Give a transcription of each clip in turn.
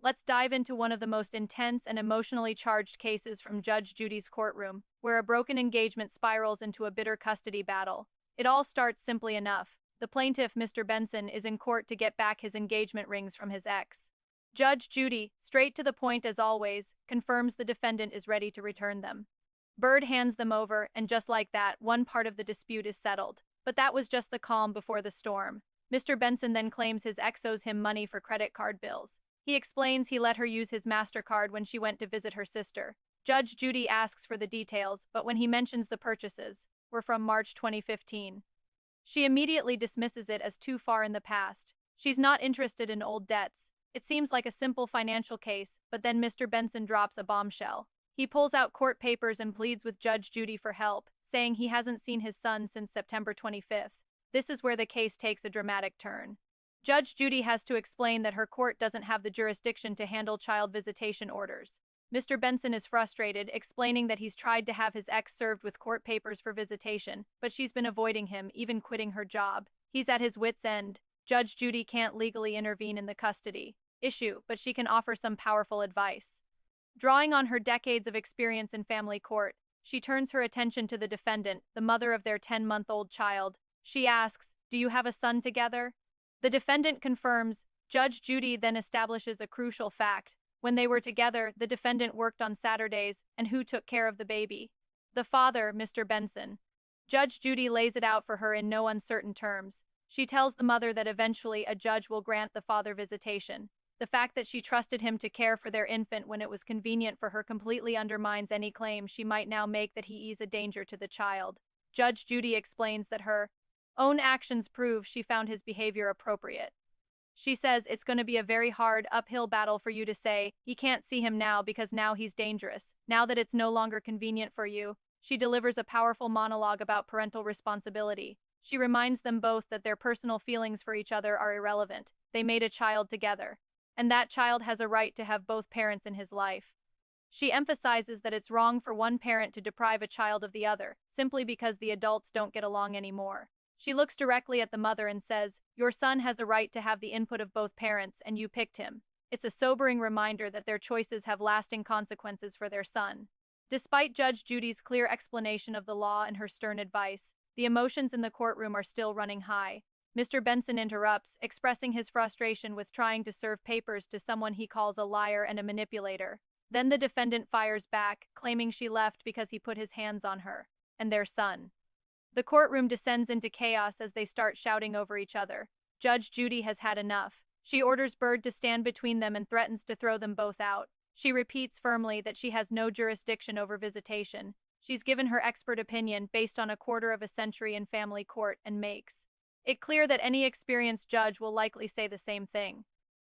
Let's dive into one of the most intense and emotionally charged cases from Judge Judy's courtroom, where a broken engagement spirals into a bitter custody battle. It all starts simply enough. The plaintiff, Mr. Benson, is in court to get back his engagement rings from his ex. Judge Judy, straight to the point as always, confirms the defendant is ready to return them. Bird hands them over, and just like that, one part of the dispute is settled. But that was just the calm before the storm. Mr. Benson then claims his ex owes him money for credit card bills. He explains he let her use his MasterCard when she went to visit her sister. Judge Judy asks for the details, but when he mentions the purchases, were from March 2015. She immediately dismisses it as too far in the past. She's not interested in old debts. It seems like a simple financial case, but then Mr. Benson drops a bombshell. He pulls out court papers and pleads with Judge Judy for help, saying he hasn't seen his son since September 25th. This is where the case takes a dramatic turn. Judge Judy has to explain that her court doesn't have the jurisdiction to handle child visitation orders. Mr. Benson is frustrated, explaining that he's tried to have his ex served with court papers for visitation, but she's been avoiding him, even quitting her job. He's at his wit's end. Judge Judy can't legally intervene in the custody issue, but she can offer some powerful advice. Drawing on her decades of experience in family court, she turns her attention to the defendant, the mother of their 10-month-old child. She asks, "Do you have a son together?" The defendant confirms. Judge Judy then establishes a crucial fact. When they were together, the defendant worked on Saturdays, and who took care of the baby? The father, Mr. Benson. Judge Judy lays it out for her in no uncertain terms. She tells the mother that eventually a judge will grant the father visitation. The fact that she trusted him to care for their infant when it was convenient for her completely undermines any claim she might now make that he is a danger to the child. Judge Judy explains that her own actions prove she found his behavior appropriate. She says it's going to be a very hard, uphill battle for you to say, "You can't see him now because now he's dangerous, now that it's no longer convenient for you." She delivers a powerful monologue about parental responsibility. She reminds them both that their personal feelings for each other are irrelevant. They made a child together, and that child has a right to have both parents in his life. She emphasizes that it's wrong for one parent to deprive a child of the other, simply because the adults don't get along anymore. She looks directly at the mother and says, "Your son has a right to have the input of both parents, and you picked him." It's a sobering reminder that their choices have lasting consequences for their son. Despite Judge Judy's clear explanation of the law and her stern advice, the emotions in the courtroom are still running high. Mr. Benson interrupts, expressing his frustration with trying to serve papers to someone he calls a liar and a manipulator. Then the defendant fires back, claiming she left because he put his hands on her and their son. The courtroom descends into chaos as they start shouting over each other. Judge Judy has had enough. She orders Bird to stand between them and threatens to throw them both out. She repeats firmly that she has no jurisdiction over visitation. She's given her expert opinion based on a quarter of a century in family court and makes it clear that any experienced judge will likely say the same thing.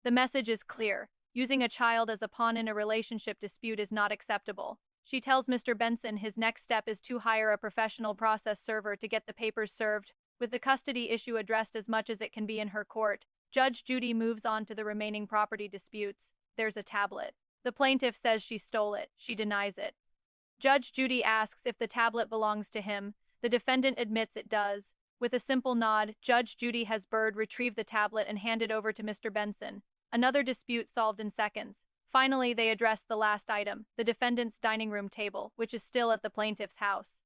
The message is clear. Using a child as a pawn in a relationship dispute is not acceptable. She tells Mr. Benson his next step is to hire a professional process server to get the papers served. With the custody issue addressed as much as it can be in her court, Judge Judy moves on to the remaining property disputes. There's a tablet. The plaintiff says she stole it. She denies it. Judge Judy asks if the tablet belongs to him. The defendant admits it does. With a simple nod, Judge Judy has Bird retrieve the tablet and hand it over to Mr. Benson. Another dispute solved in seconds. Finally, they address the last item, the defendant's dining room table, which is still at the plaintiff's house.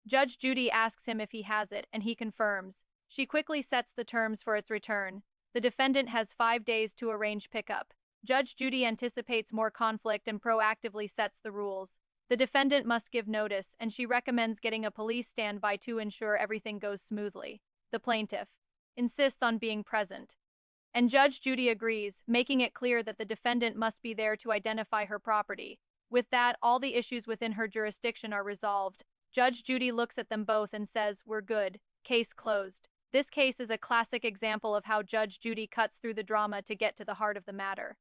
Judge Judy asks him if he has it, and he confirms. She quickly sets the terms for its return. The defendant has 5 days to arrange pickup. Judge Judy anticipates more conflict and proactively sets the rules. The defendant must give notice, and she recommends getting a police standby to ensure everything goes smoothly. The plaintiff insists on being present, and Judge Judy agrees, making it clear that the defendant must be there to identify her property. With that, all the issues within her jurisdiction are resolved. Judge Judy looks at them both and says, "We're good. Case closed." This case is a classic example of how Judge Judy cuts through the drama to get to the heart of the matter.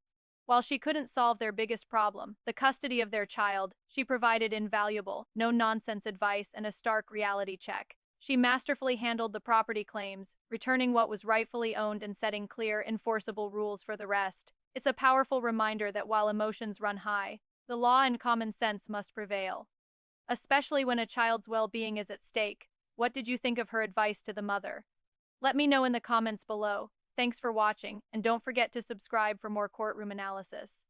While she couldn't solve their biggest problem, the custody of their child, she provided invaluable, no-nonsense advice and a stark reality check. She masterfully handled the property claims, returning what was rightfully owned and setting clear, enforceable rules for the rest. It's a powerful reminder that while emotions run high, the law and common sense must prevail. Especially when a child's well-being is at stake. What did you think of her advice to the mother? Let me know in the comments below. Thanks for watching, and don't forget to subscribe for more courtroom analysis.